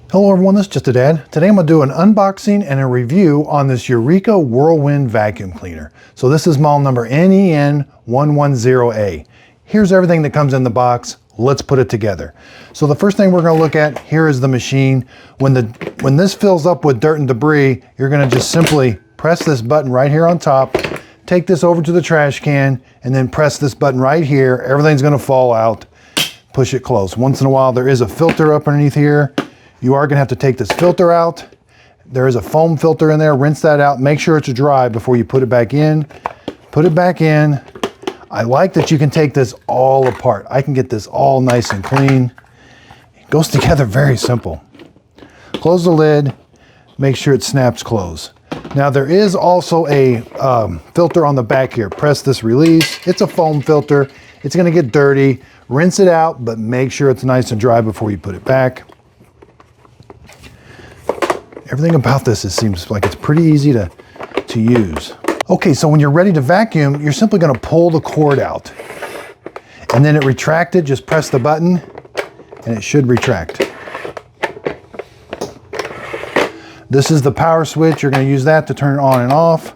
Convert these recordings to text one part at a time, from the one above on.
Hello everyone, this is Just a Dad. Today I'm going to do an unboxing and a review on this Eureka WhirlWind vacuum cleaner. So this is model number NEN110A. Here's everything that comes in the box. Let's put it together. So the first thing we're going to look at here is the machine. When this fills up with dirt and debris, you're going to just simply press this button right here on top, take this over to the trash can, and then press this button right here. Everything's going to fall out. Push it close. Once in a while there is a filter up underneath here. You are going to have to take this filter out. There is a foam filter in there. Rinse that out. Make sure it's dry before you put it back in. Put it back in. I like that you can take this all apart. I can get this all nice and clean. It goes together very simple. Close the lid. Make sure it snaps closed. Now there is also a filter on the back here. Press this release. It's a foam filter. It's going to get dirty. Rinse it out, but make sure it's nice and dry before you put it back. Everything about this seems like it's pretty easy to use. Okay, so when you're ready to vacuum, you're simply going to pull the cord out. And then it retracted, just press the button and it should retract. This is the power switch. You're going to use that to turn it on and off.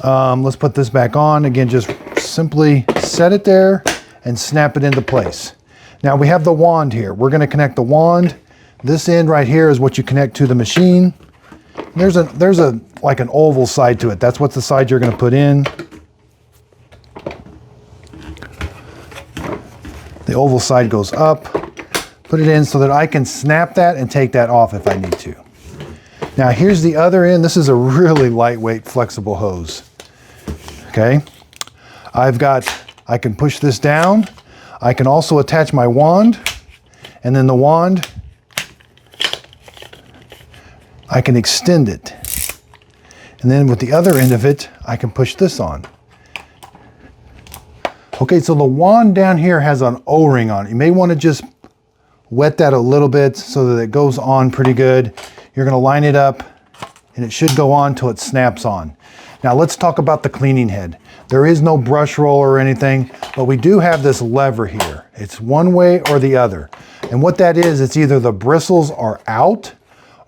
Let's put this back on. Again, just simply set it there and snap it into place. Now we have the wand here. We're going to connect the wand. This end right here is what you connect to the machine. There's like an oval side to it. That's what the side you're going to put in. The oval side goes up. Put it in so that I can snap that and take that off if I need to. Now here's the other end. This is a really lightweight, flexible hose. Okay. I can push this down. I can also attach my wand, and then the wand, I can extend it. And then with the other end of it, I can push this on. Okay, so the wand down here has an O-ring on it. You may want to just wet that a little bit so that it goes on pretty good. You're going to line it up and it should go on till it snaps on. Now let's talk about the cleaning head. There is no brush roller or anything, but we do have this lever here. It's one way or the other. And what that is, it's either the bristles are out,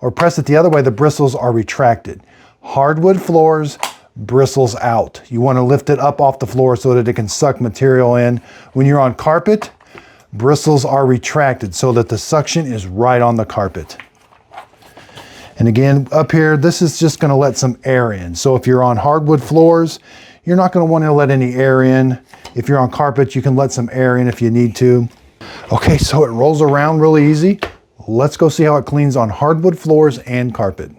or press it the other way, the bristles are retracted. Hardwood floors, bristles out. You want to lift it up off the floor so that it can suck material in. When you're on carpet, bristles are retracted so that the suction is right on the carpet. And again, up here, this is just going to let some air in. So if you're on hardwood floors, you're not going to want to let any air in. If you're on carpet, you can let some air in if you need to. Okay, so it rolls around really easy. Let's go see how it cleans on hardwood floors and carpet.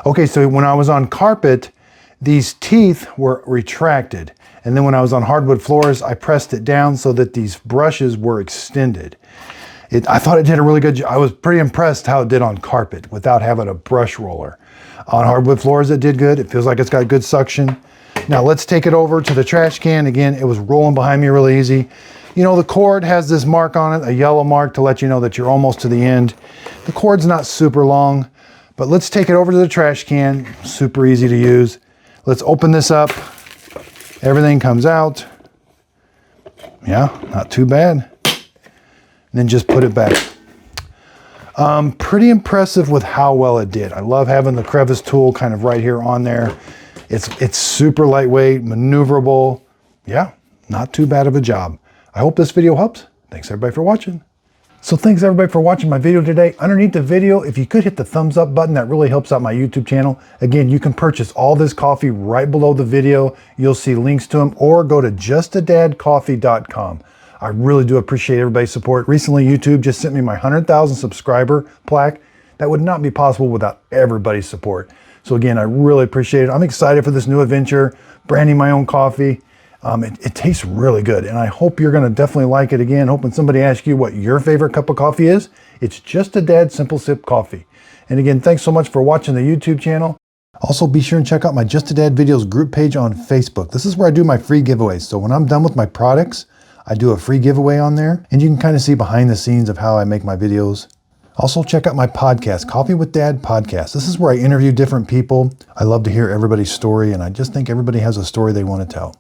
Okay, so when I was on carpet, these teeth were retracted. And then when I was on hardwood floors, I pressed it down so that these brushes were extended. I thought it did a really good job. I was pretty impressed how it did on carpet without having a brush roller. On hardwood floors, it did good. It feels like it's got good suction. Now let's take it over to the trash can. Again, it was rolling behind me really easy. You know, the cord has this mark on it, a yellow mark to let you know that you're almost to the end. The cord's not super long. But let's take it over to the trash can. Super easy to use. Let's open this up. Everything comes out. Yeah, not too bad. And then just put it back. Pretty impressive with how well it did. I love having the crevice tool kind of right here on there. It's super lightweight, maneuverable. Yeah, not too bad of a job. I hope this video helps. Thanks everybody for watching. So thanks everybody for watching my video today. Underneath the video, if you could hit the thumbs up button, that really helps out my YouTube channel. Again, you can purchase all this coffee right below the video. You'll see links to them, or go to justadadcoffee.com. I really do appreciate everybody's support. Recently, YouTube just sent me my 100,000 subscriber plaque. That would not be possible without everybody's support. So again, I really appreciate it. I'm excited for this new adventure, branding my own coffee. It tastes really good, and I hope you're going to definitely like it. Again, hoping somebody asks you what your favorite cup of coffee is. It's Just a Dad Simple Sip Coffee. And again, thanks so much for watching the YouTube channel. Also, be sure and check out my Just a Dad Videos group page on Facebook. This is where I do my free giveaways. So when I'm done with my products, I do a free giveaway on there, and you can kind of see behind the scenes of how I make my videos. Also, check out my podcast, Coffee with Dad Podcast. This is where I interview different people. I love to hear everybody's story, and I just think everybody has a story they want to tell.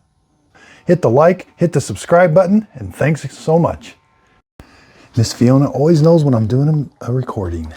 Hit the like, hit the subscribe button, and thanks so much. Miss Fiona always knows when I'm doing a recording.